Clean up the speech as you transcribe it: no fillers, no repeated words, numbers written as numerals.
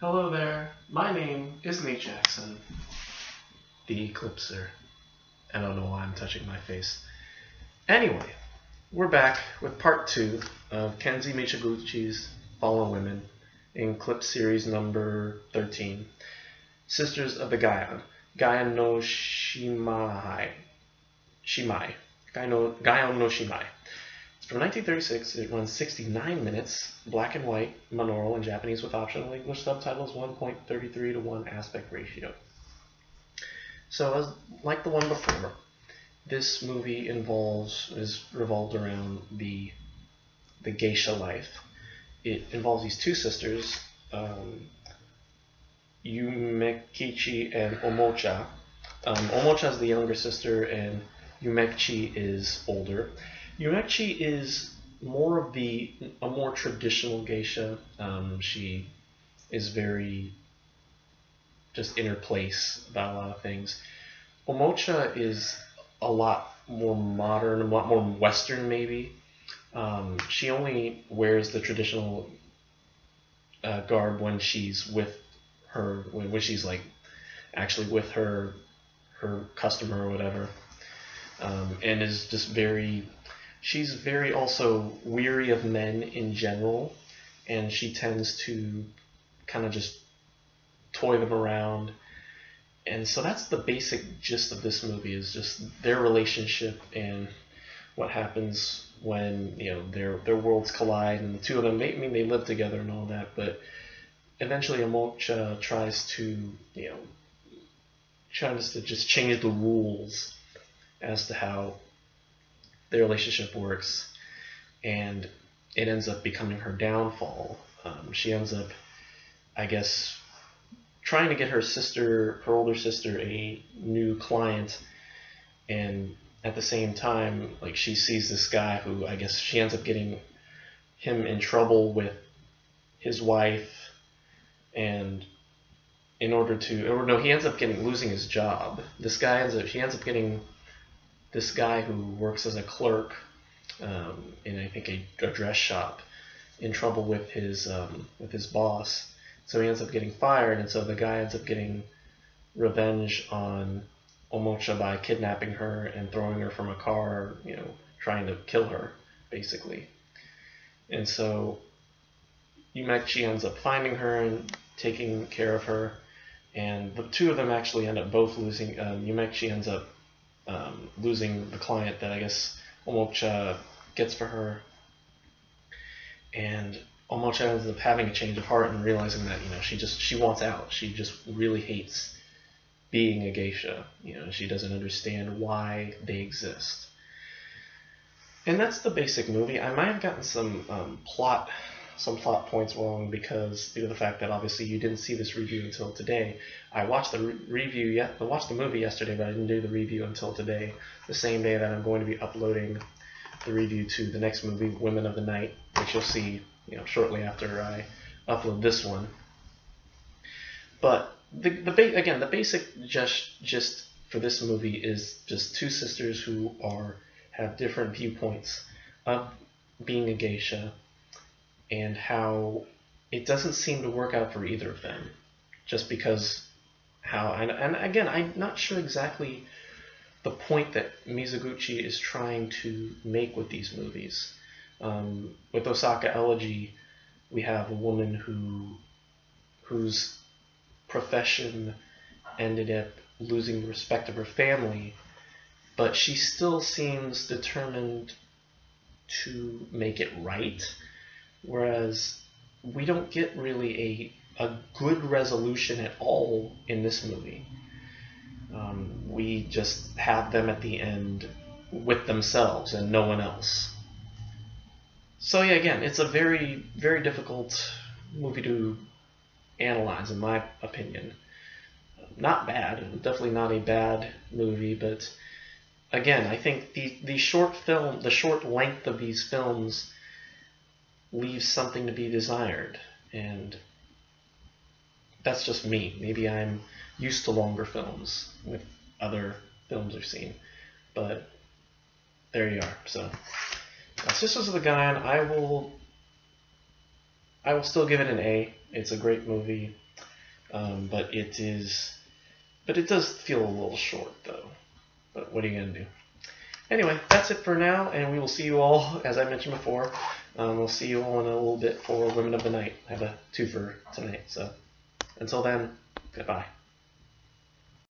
Hello there, my name is Nate Jackson, the Eclipser. I don't know why I'm touching my face. Anyway, we're back with part 2 of Kenji Mizoguchi's Fallen Women in Eclipse series number 13, Sisters of the Gion. Gion no Shimai. Gion no Shimai. It's from 1936. It runs 69 minutes, black and white, monaural, and Japanese with optional English subtitles, 1.33 to 1 aspect ratio. So, as like the one before, this movie is revolved around the geisha life. It involves these two sisters, Yumekichi and Omocha. Omocha is the younger sister, and Yumekichi is older. Yumekichi is more of a more traditional geisha. She is very just in her place about a lot of things. Omocha is a lot more modern, a lot more Western maybe. She only wears the traditional garb when she's with when she's like actually with her customer or whatever, and is just she's very also weary of men in general, and she tends to kind of just toy them around. And so that's the basic gist of this movie, is just their relationship and what happens when their worlds collide, and the two of them they live together and all that, but eventually Omocha tries to just change the rules as to how their relationship works, and it ends up becoming her downfall. She ends up, I guess, trying to get her older sister, a new client, and at the same time, like, she sees this guy who, I guess, she ends up getting him in trouble with his wife, and he ends up losing his job. She ends up getting this guy who works as a clerk in, I think, a dress shop, in trouble with his boss. So he ends up getting fired, and so the guy ends up getting revenge on Omocha by kidnapping her and throwing her from a car, trying to kill her, basically. And so Yumekichi ends up finding her and taking care of her, and the two of them actually end up both losing. Yumekichi ends up losing the client that I guess Omocha gets for her, and Omocha ends up having a change of heart and realizing that she wants out. She just really hates being a geisha. She doesn't understand why they exist. And that's the basic movie. I might have gotten some plot points wrong because due to the fact that obviously you didn't see this review until today. I watched the movie yesterday, but I didn't do the review until today, the same day that I'm going to be uploading the review to the next movie, Women of the Night, which you'll see shortly after I upload this one. But the basic gist for this movie is just two sisters who have different viewpoints of being a geisha, and how it doesn't seem to work out for either of them, just because and again, I'm not sure exactly the point that Mizoguchi is trying to make with these movies. With Osaka Elegy, we have a woman whose profession ended up losing the respect of her family, but she still seems determined to make it right, whereas we don't get really a good resolution at all in this movie. We just have them at the end with themselves and no one else. So yeah, again, it's a very, very difficult movie to analyze, in my opinion. Not bad, definitely not a bad movie, but again, I think the short length of these films leaves something to be desired, and that's just me. Maybe I'm used to longer films with other films I've seen, but there you are. So, Sisters of the Gion, I will I will still give it an A. It's a great movie, but it does feel a little short though. But what are you gonna do? Anyway, that's it for now, and we will see you all, as I mentioned before. We'll see you all in a little bit for Women of the Night. I have a twofer tonight, so until then, goodbye.